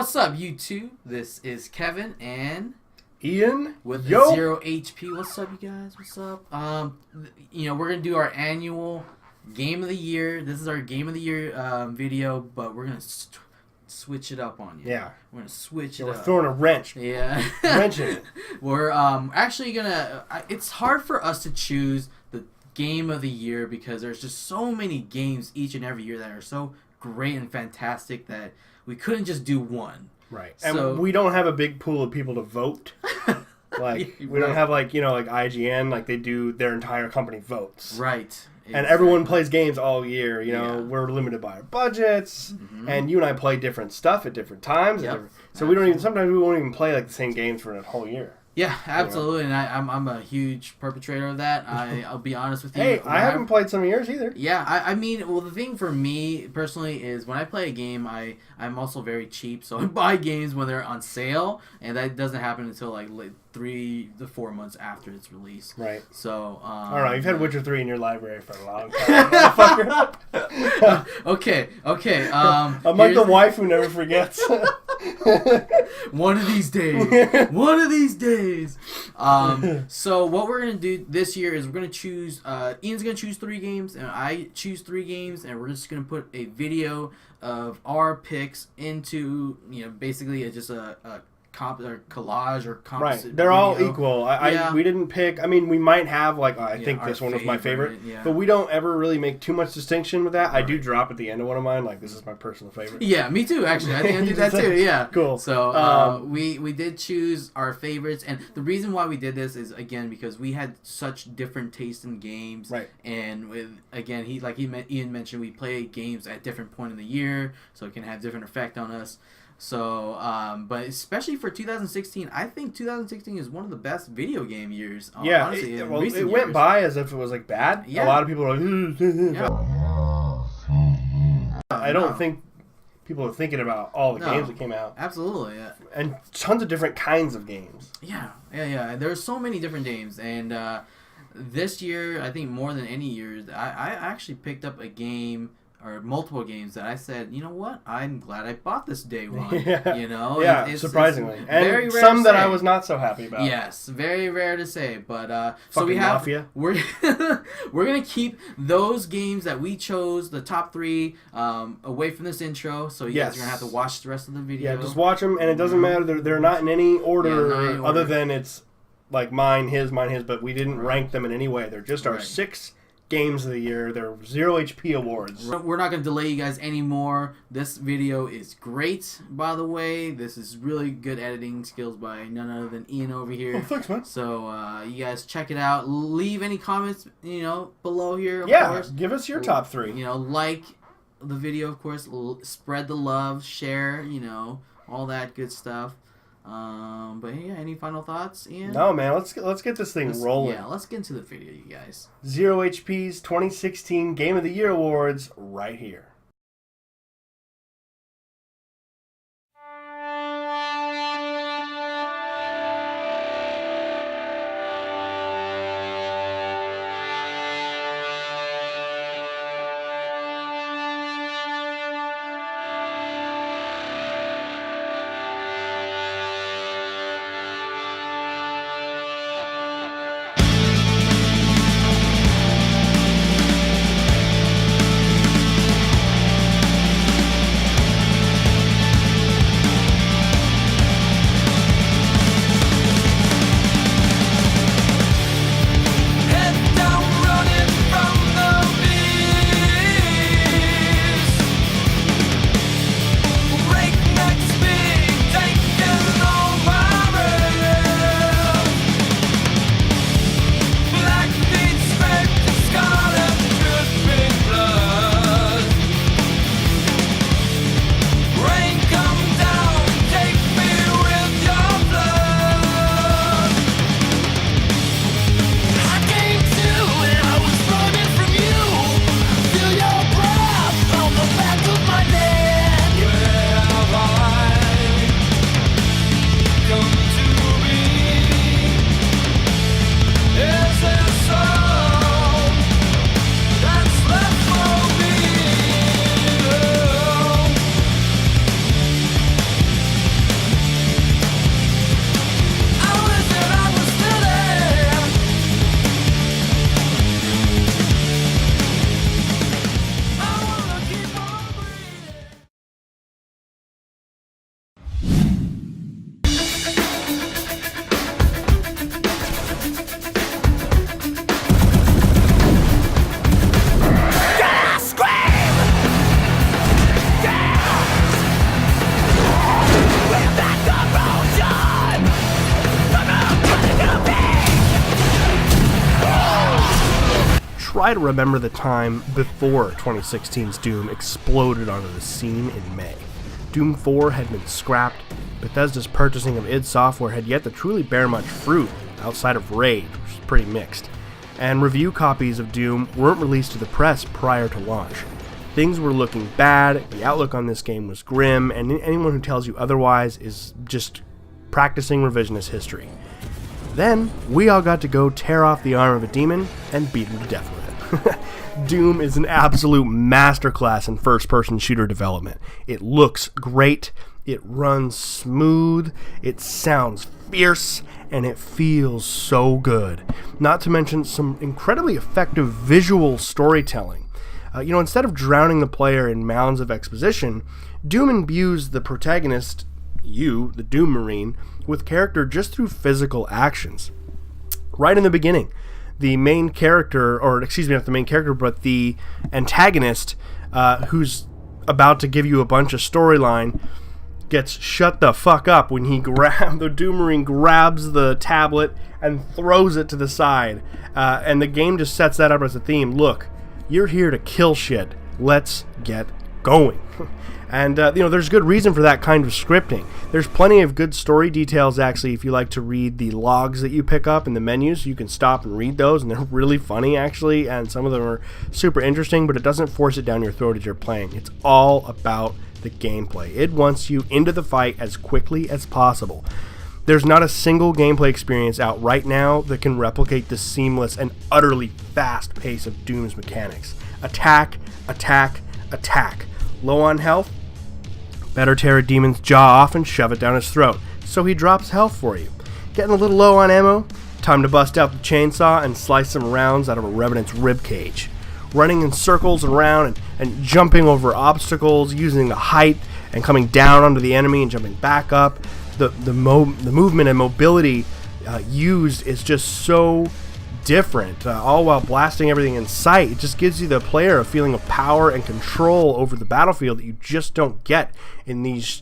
What's up, YouTube? This is Kevin and Ian with ZeroHP. What's up, you guys? What's up? We're gonna do our annual Game of the Year. This is our Game of the Year video, but we're gonna switch it up on you. Yeah, we're gonna switch it we're up. throwing a wrench. Yeah, wrenching it. We're actually gonna. It's hard for us to choose the Game of the Year because there's just so many games each and every year that are so great and fantastic that we couldn't just do one. Right. So, and we don't have a big pool of people to vote. Like we don't have like IGN, like they do their entire company votes. Right. Exactly. And everyone plays games all year. We're limited by our budgets, and you and I play different stuff at different times. Yep. So we don't even. Sometimes we won't even play like the same games for a whole year. Yeah, absolutely, and I'm a huge perpetrator of that. I'll be honest with you. Hey, I haven't played some of yours either. Yeah, I mean, well, the thing for me personally is when I play a game, I'm also very cheap, so I buy games when they're on sale, and that doesn't happen until like 3 to 4 months after its release. Right. So I don't know. You've had Witcher 3 in your library for a long time. Okay. I'm like the wife who never forgets. One of these days. So what we're gonna do this year is we're gonna choose. Ian's gonna choose 3 games, and I choose 3 games, and we're just gonna put a video of our picks into basically just a collage or composite. Right, they're all video. equal. We didn't pick. I mean, we might have I think this one was my favorite, but we don't ever really make too much distinction with that. Right. I do drop at the end of one of mine, like this is my personal favorite. Yeah, me too. Actually, I think I do that too. Yeah, cool. So we did choose our favorites, and the reason why we did this is again because we had such different tastes in games. Right. And Ian mentioned, we play games at different point in the year, so it can have different effect on us. So, but especially for 2016, I think 2016 is one of the best video game years. Yeah, honestly, it went by as if it was like bad. Yeah. A lot of people are like, I don't think people are thinking about all the games that came out. Absolutely, yeah. And tons of different kinds of games. Yeah. There's so many different games, and this year, I think more than any years, I actually picked up a game. Or multiple games that I said, you know what? I'm glad I bought this day one. Yeah. It's surprisingly, it's and very rare some to that say. I was not so happy about. Yes, very rare to say. But so we have Mafia. We're gonna keep those games that we chose, the top 3, away from this intro. So you guys are gonna have to watch the rest of the video. Yeah, just watch them, and it doesn't matter. They're not in any order, other than it's like mine, his, but we didn't rank them in any way. They're just our 6 games of the year. They're ZeroHP awards. We're not going to delay you guys anymore. This video is great, by the way. This is really good editing skills by none other than Ian over here. Oh, thanks, man. So you guys check it out. Leave any comments, below here. Of course. Give us your top 3. Like the video, of course. Spread the love, share, all that good stuff. But yeah, any final thoughts, Ian? No, man. Let's get this thing rolling. Yeah, let's get into the video, you guys. ZeroHP's 2016 Game of the Year awards right here. try to remember the time before 2016's Doom exploded onto the scene in May. Doom 4 had been scrapped, Bethesda's purchasing of id Software had yet to truly bear much fruit, outside of Raid, which was pretty mixed, and review copies of Doom weren't released to the press prior to launch. Things were looking bad, the outlook on this game was grim, and anyone who tells you otherwise is just practicing revisionist history. Then, we all got to go tear off the arm of a demon and beat him to death with it. Doom is an absolute masterclass in first-person shooter development. It looks great, it runs smooth, it sounds fierce, and it feels so good. Not to mention some incredibly effective visual storytelling. Instead of drowning the player in mounds of exposition, Doom imbues the protagonist, you, the Doom Marine, with character just through physical actions. Right in the beginning, the main character, not the main character, but the antagonist, who's about to give you a bunch of storyline, gets shut the fuck up when the Doom Marine grabs the tablet and throws it to the side. And the game just sets that up as a theme. Look, you're here to kill shit. Let's get going. And, there's good reason for that kind of scripting. There's plenty of good story details, actually, if you like to read the logs that you pick up in the menus. You can stop and read those, and they're really funny, actually, and some of them are super interesting, but it doesn't force it down your throat as you're playing. It's all about the gameplay. It wants you into the fight as quickly as possible. There's not a single gameplay experience out right now that can replicate the seamless and utterly fast pace of Doom's mechanics. Attack, attack, attack. Low on health? Better tear a demon's jaw off and shove it down his throat, so he drops health for you. Getting a little low on ammo? Time to bust out the chainsaw and slice some rounds out of a revenant's ribcage. Running in circles around and jumping over obstacles, using the height and coming down onto the enemy and jumping back up. The movement and mobility used is just so different, all while blasting everything in sight. It just gives you, the player, a feeling of power and control over the battlefield that you just don't get in these,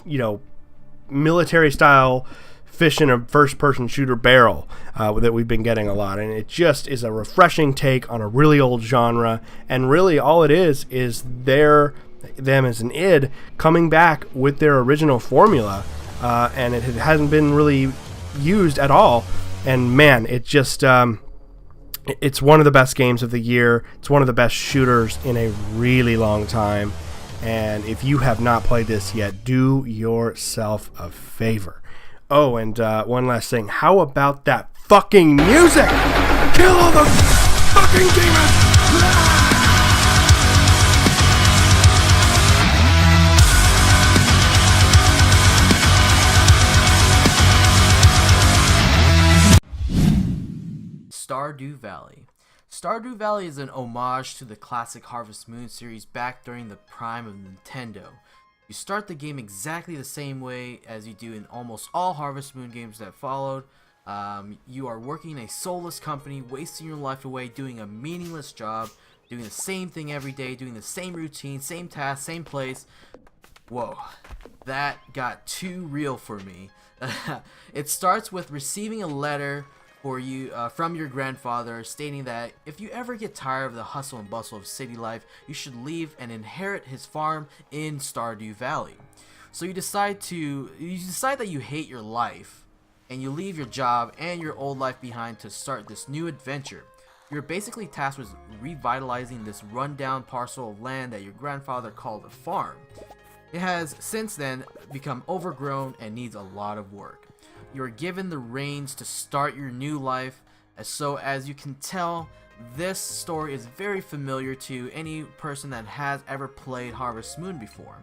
military-style fish in a first-person shooter barrel that we've been getting a lot. And it just is a refreshing take on a really old genre, and really all it is them as an id coming back with their original formula, and it hasn't been really used at all. And man, it just it's one of the best games of the year. It's one of the best shooters in a really long time. And if you have not played this yet, do yourself a favor. Oh, and one last thing. How about that fucking music? Kill all the fucking demons! Stardew Valley. Stardew Valley is an homage to the classic Harvest Moon series back during the prime of Nintendo. You start the game exactly the same way as you do in almost all Harvest Moon games that followed. You are working in a soulless company, wasting your life away, doing a meaningless job, doing the same thing every day, doing the same routine, same task, same place. Whoa, that got too real for me. It starts with receiving a letter for you from your grandfather stating that if you ever get tired of the hustle and bustle of city life, you should leave and inherit his farm in Stardew Valley. So you decide that you hate your life and you leave your job and your old life behind to start this new adventure. You're basically tasked with revitalizing this rundown parcel of land that your grandfather called a farm. It has since then become overgrown and needs a lot of work. You are given the reins to start your new life, so as you can tell, this story is very familiar to any person that has ever played Harvest Moon before.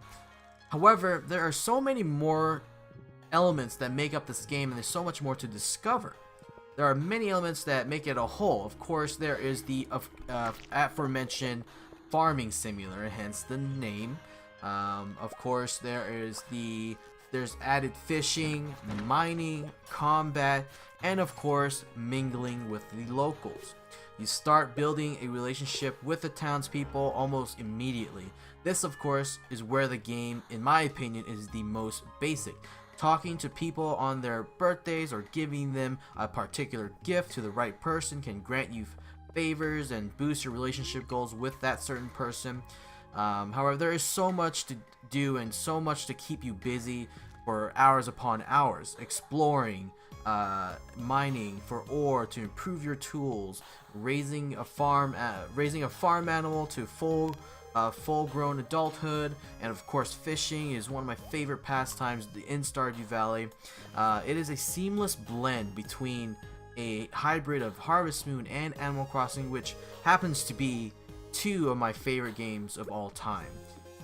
However, there are so many more elements that make up this game, and there's so much more to discover. There are many elements that make it a whole. Of course, there is the aforementioned farming simulator, hence the name. Of course, there's added fishing, mining, combat, and of course, mingling with the locals. You start building a relationship with the townspeople almost immediately. This, of course, is where the game, in my opinion, is the most basic. Talking to people on their birthdays or giving them a particular gift to the right person can grant you favors and boost your relationship goals with that certain person. However, there is so much to do and so much to keep you busy for hours upon hours, exploring, mining for ore to improve your tools, raising a farm animal to full-grown adulthood, and of course fishing is one of my favorite pastimes in Stardew Valley. It is a seamless blend between a hybrid of Harvest Moon and Animal Crossing, which happens to be two of my favorite games of all time.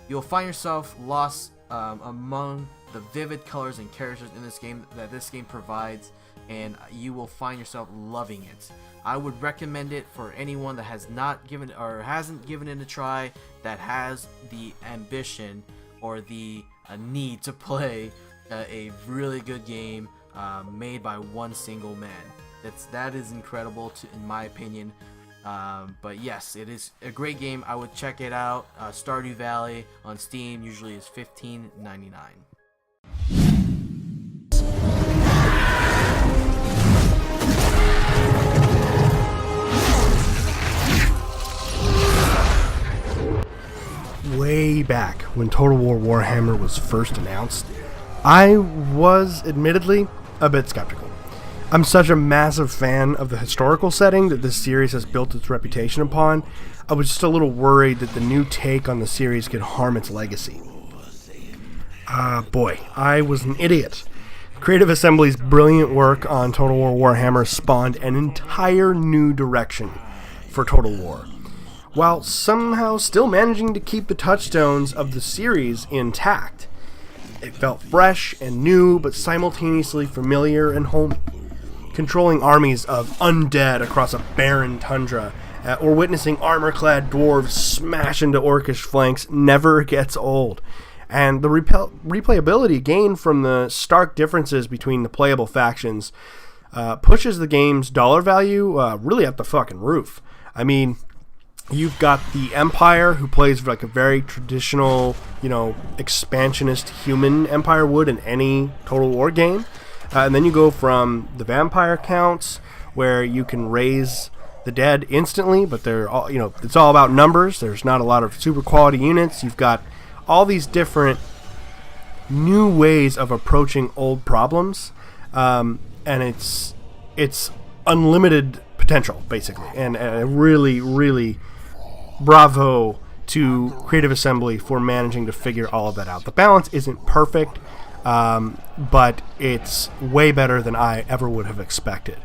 You'll find yourself lost among the vivid colors and characters in this game that this game provides, and you will find yourself loving it. I would recommend it for anyone that has not given or hasn't given it a try, that has the ambition or the need to play a really good game made by one single man. That is incredible in my opinion. But yes, it is a great game. I would check it out. Stardew Valley on Steam usually is $15.99. Way back when Total War Warhammer was first announced, I was admittedly a bit skeptical. I'm such a massive fan of the historical setting that this series has built its reputation upon. I was just a little worried that the new take on the series could harm its legacy. Boy, I was an idiot. Creative Assembly's brilliant work on Total War Warhammer spawned an entire new direction for Total War, while somehow still managing to keep the touchstones of the series intact. It felt fresh and new, but simultaneously familiar and homey. Controlling armies of undead across a barren tundra, or witnessing armor-clad dwarves smash into orcish flanks never gets old. And the replayability gained from the stark differences between the playable factions pushes the game's dollar value really up the fucking roof. I mean, you've got the Empire, who plays like a very traditional, expansionist human Empire would in any Total War game. And then you go from the vampire counts, where you can raise the dead instantly, but they're all, it's all about numbers. There's not a lot of super quality units. You've got all these different new ways of approaching old problems, and it's unlimited potential basically, and really, really bravo to Creative Assembly for managing to figure all of that out. The balance isn't perfect. But it's way better than I ever would have expected.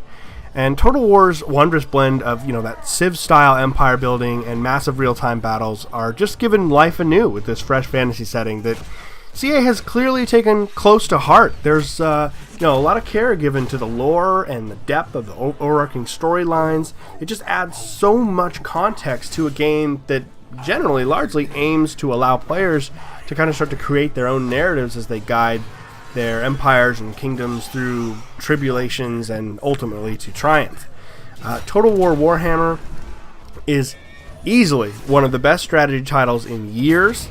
And Total War's wondrous blend of, that Civ-style empire building and massive real-time battles are just given life anew with this fresh fantasy setting that CA has clearly taken close to heart. There's, a lot of care given to the lore and the depth of the overarching storylines. It just adds so much context to a game that generally largely aims to allow players to kind of start to create their own narratives as they guide their empires and kingdoms through tribulations and ultimately to triumph. Total War Warhammer is easily one of the best strategy titles in years,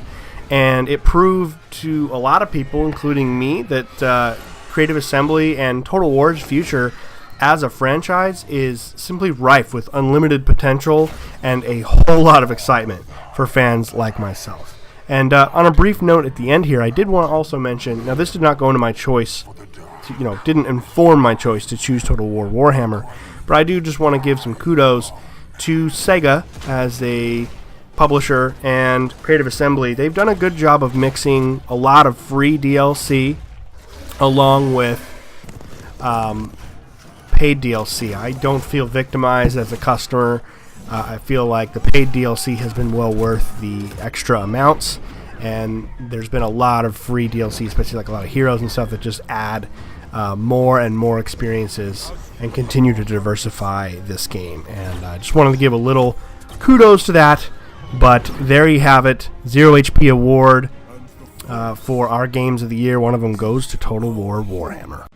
and it proved to a lot of people, including me, that Creative Assembly and Total War's future as a franchise is simply rife with unlimited potential and a whole lot of excitement for fans like myself. And on a brief note at the end here, I did want to also mention, now this did not go into my choice, didn't inform my choice to choose Total War Warhammer, but I do just want to give some kudos to Sega as a publisher and Creative Assembly. They've done a good job of mixing a lot of free DLC along with paid DLC. I don't feel victimized as a customer. I feel like the paid DLC has been well worth the extra amounts, and there's been a lot of free DLC, especially like a lot of heroes and stuff that just add more and more experiences and continue to diversify this game. And I just wanted to give a little kudos to that, but there you have it. ZeroHP award for our games of the year. One of them goes to Total War Warhammer.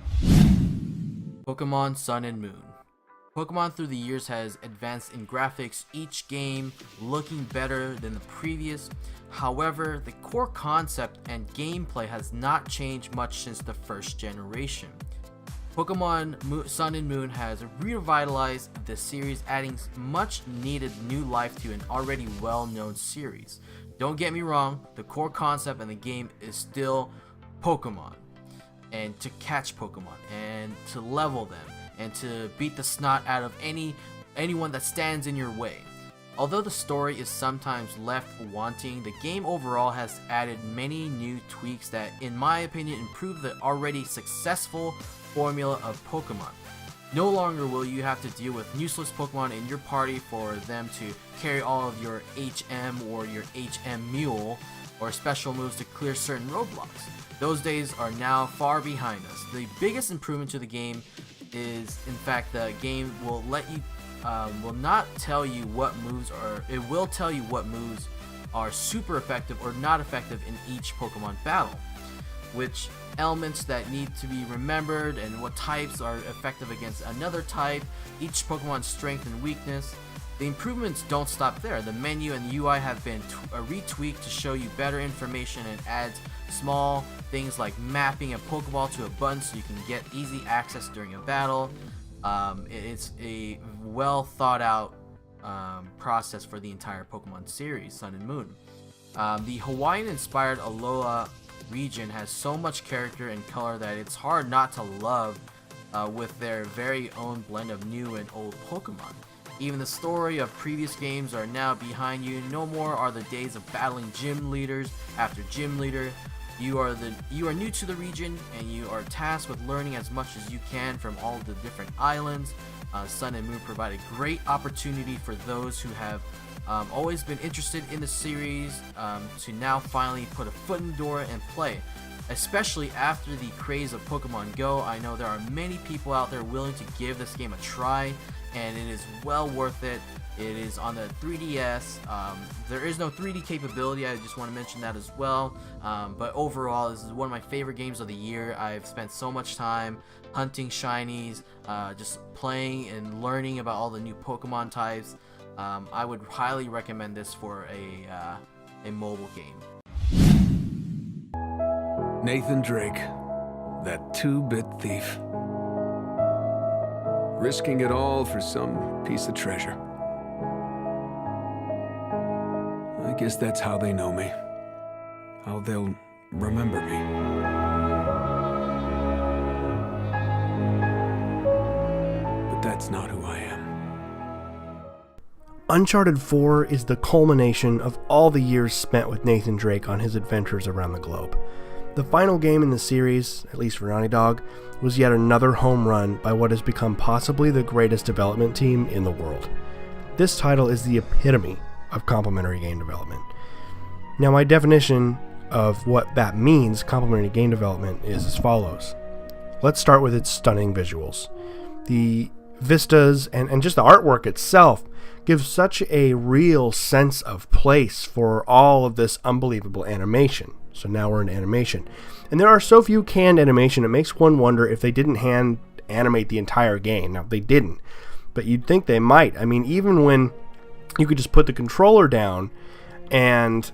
Pokémon Sun and Moon. Pokémon through the years has advanced in graphics, each game looking better than the previous. However, the core concept and gameplay has not changed much since the first generation. Pokemon Sun and Moon has revitalized the series, adding much needed new life to an already well-known series. Don't get me wrong, the core concept in the game is still Pokemon, and to catch Pokemon, and to level them, and to beat the snot out of anyone that stands in your way. Although the story is sometimes left wanting, the game overall has added many new tweaks that, in my opinion, improve the already successful formula of Pokemon. No longer will you have to deal with useless Pokemon in your party for them to carry all of your HM or your HM Mule or special moves to clear certain roadblocks. Those days are now far behind us. The biggest improvement to the game is, in fact, the game will not tell you what moves are. It will tell you what moves are super effective or not effective in each Pokemon battle, which elements that need to be remembered, and what types are effective against another type, each Pokemon's strength and weakness. The improvements don't stop there. The menu and the UI have been retweaked to show you better information and adds small things like mapping a Pokeball to a button so you can get easy access during a battle. It's a well thought out process for the entire Pokemon series, Sun and Moon. The Hawaiian inspired Alola region has so much character and color that it's hard not to love with their very own blend of new and old Pokemon. Even the story of previous games are now behind you. No more are the days of battling gym leaders after gym leader. You are new to the region, and you are tasked with learning as much as you can from all the different islands. Sun and Moon provide a great opportunity for those who have always been interested in the series to now finally put a foot in the door and play. Especially after the craze of Pokemon Go, I know there are many people out there willing to give this game a try, and it is well worth it. It is on the 3DS. There is no 3D capability, I just want to mention that as well. But overall, this is one of my favorite games of the year. I've spent so much time hunting shinies, just playing and learning about all the new Pokemon types. I would highly recommend this for a mobile game. Nathan Drake, that two-bit thief. Risking it all for some piece of treasure. I guess that's how they know me. How they'll remember me. But that's not who I am. Uncharted 4 is the culmination of all the years spent with Nathan Drake on his adventures around the globe. The final game in the series, at least for Naughty Dog, was yet another home run by what has become possibly the greatest development team in the world. This title is the epitome of complementary game development. Now, my definition of what that means, complementary game development, is as follows. Let's start with its stunning visuals. The vistas and just the artwork itself gives such a real sense of place for all of this unbelievable animation. So now we're in animation. And there are so few canned animation, it makes one wonder if they didn't hand animate the entire game. Now, they didn't, but you'd think they might. I mean, even when you could just put the controller down and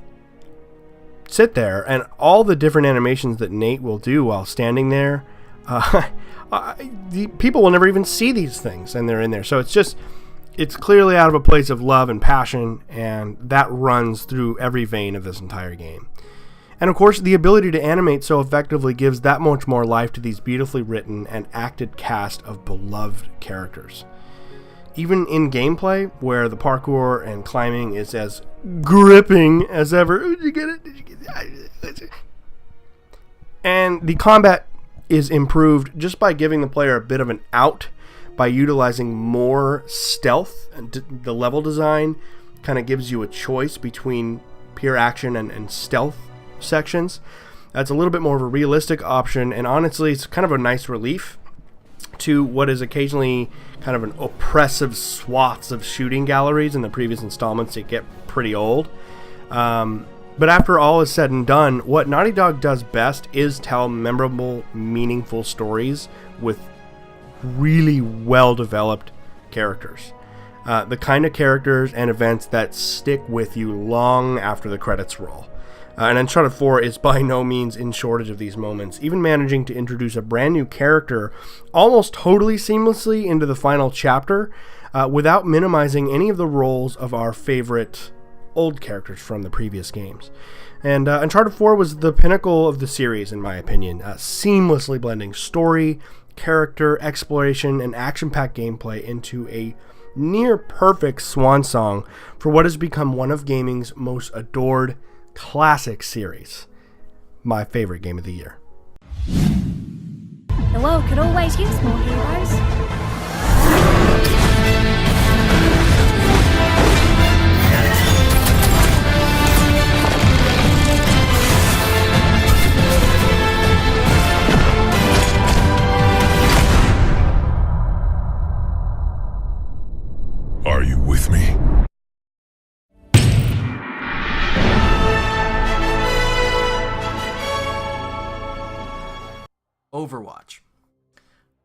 sit there, and all the different animations that Nate will do while standing there, the people will never even see these things, and they're in there. So it's clearly out of a place of love and passion, and that runs through every vein of this entire game. And of course, the ability to animate so effectively gives that much more life to these beautifully written and acted cast of beloved characters. Even in gameplay, where the parkour and climbing is as gripping as ever. Did you get it? Did you get it? And the combat is improved just by giving the player a bit of an out by utilizing more stealth. And the level design kind of gives you a choice between pure action and stealth sections. That's a little bit more of a realistic option, and honestly, it's kind of a nice relief to what is occasionally kind of an oppressive swaths of shooting galleries in the previous installments that get pretty old. But after all is said and done, what Naughty Dog does best is tell memorable, meaningful stories with really well-developed characters. The kind of characters and events that stick with you long after the credits roll. And Uncharted 4 is by no means in shortage of these moments, even managing to introduce a brand new character almost totally seamlessly into the final chapter without minimizing any of the roles of our favorite old characters from the previous games. And Uncharted 4 was the pinnacle of the series, in my opinion, seamlessly blending story, character, exploration, and action-packed gameplay into a near-perfect swan song for what has become one of gaming's most adored classic series. My favorite game of the year. The world could always use more heroes. Are you with me? Overwatch.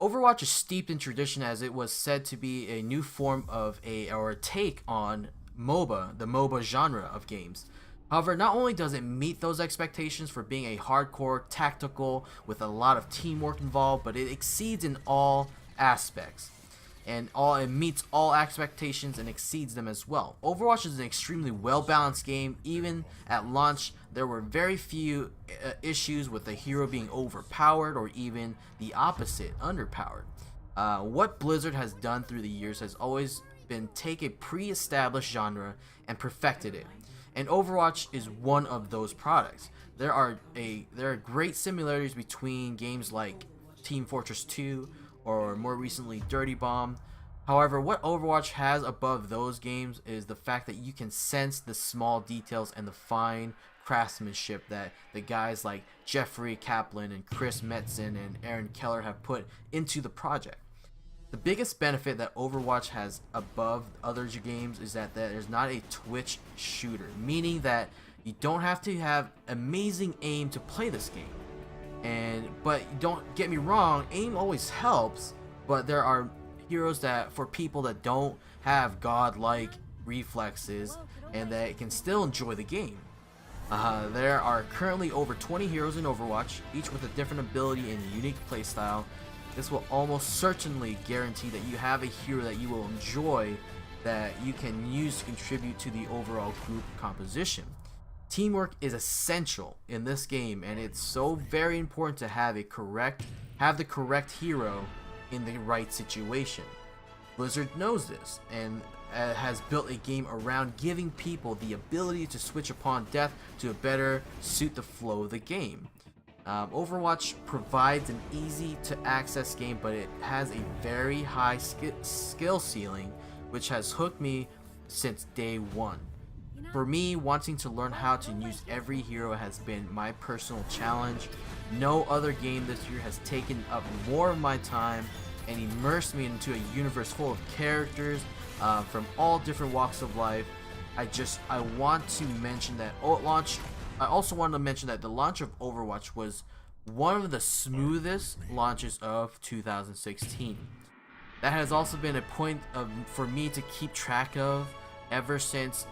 Overwatch is steeped in tradition as it was said to be a new form of a take on MOBA, the MOBA genre of games. However, not only does it meet those expectations for being a hardcore, tactical, with a lot of teamwork involved, but it exceeds in all aspects. And it meets all expectations and exceeds them as well. Overwatch is an extremely well-balanced game. Even at launch, there were very few issues with the hero being overpowered or even the opposite, underpowered. What Blizzard has done through the years has always been take a pre-established genre and perfected it. And Overwatch is one of those products. There are great similarities between games like Team Fortress 2 or more recently Dirty Bomb. However, what Overwatch has above those games is the fact that you can sense the small details and the fine craftsmanship that the guys like Jeffrey Kaplan and Chris Metzen and Aaron Keller have put into the project. The biggest benefit that Overwatch has above other games is that there's not a twitch shooter, meaning that you don't have to have amazing aim to play this game. But don't get me wrong, aim always helps, but there are heroes that for people that don't have godlike reflexes and that can still enjoy the game. There are currently over 20 heroes in Overwatch, each with a different ability and unique playstyle. This will almost certainly guarantee that you have a hero that you will enjoy, that you can use to contribute to the overall group composition. Teamwork is essential in this game, and it's so very important to have the correct hero in the right situation. Blizzard knows this and has built a game around giving people the ability to switch upon death to better suit the flow of the game. Overwatch provides an easy to access game, but it has a very high skill ceiling, which has hooked me since day one. For me, wanting to learn how to use every hero has been my personal challenge. No other game this year has taken up more of my time and immersed me into a universe full of characters from all different walks of life. I want to mention that I also want to mention that the launch of Overwatch was one of the smoothest launches of 2016. That has also been a point for me to keep track of ever since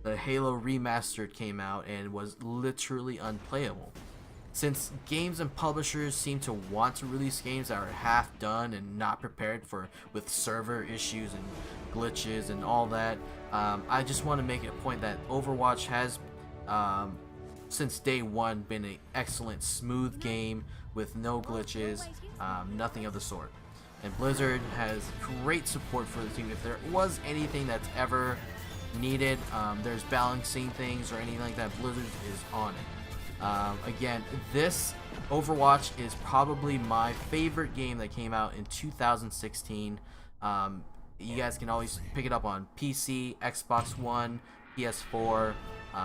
the Halo Remastered came out and was literally unplayable. Since games and publishers seem to want to release games that are half done and not prepared with server issues and glitches and all that, I just want to make it a point that Overwatch has since day one been an excellent smooth game with no glitches, nothing of the sort. And Blizzard has great support for the team. If there was anything that's ever needed, there's balancing things or anything like that, Blizzard is on it. Again, this Overwatch is probably my favorite game that came out in 2016. You guys can always pick it up on PC, Xbox One, PS4.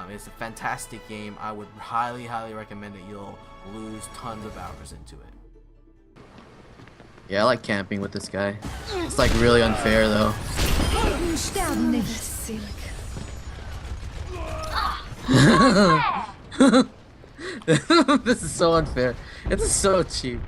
It's a fantastic game. I would highly recommend it. You'll lose tons of hours into it. Yeah, I like camping with this guy. It's like really unfair though. This is so unfair. It's so cheap.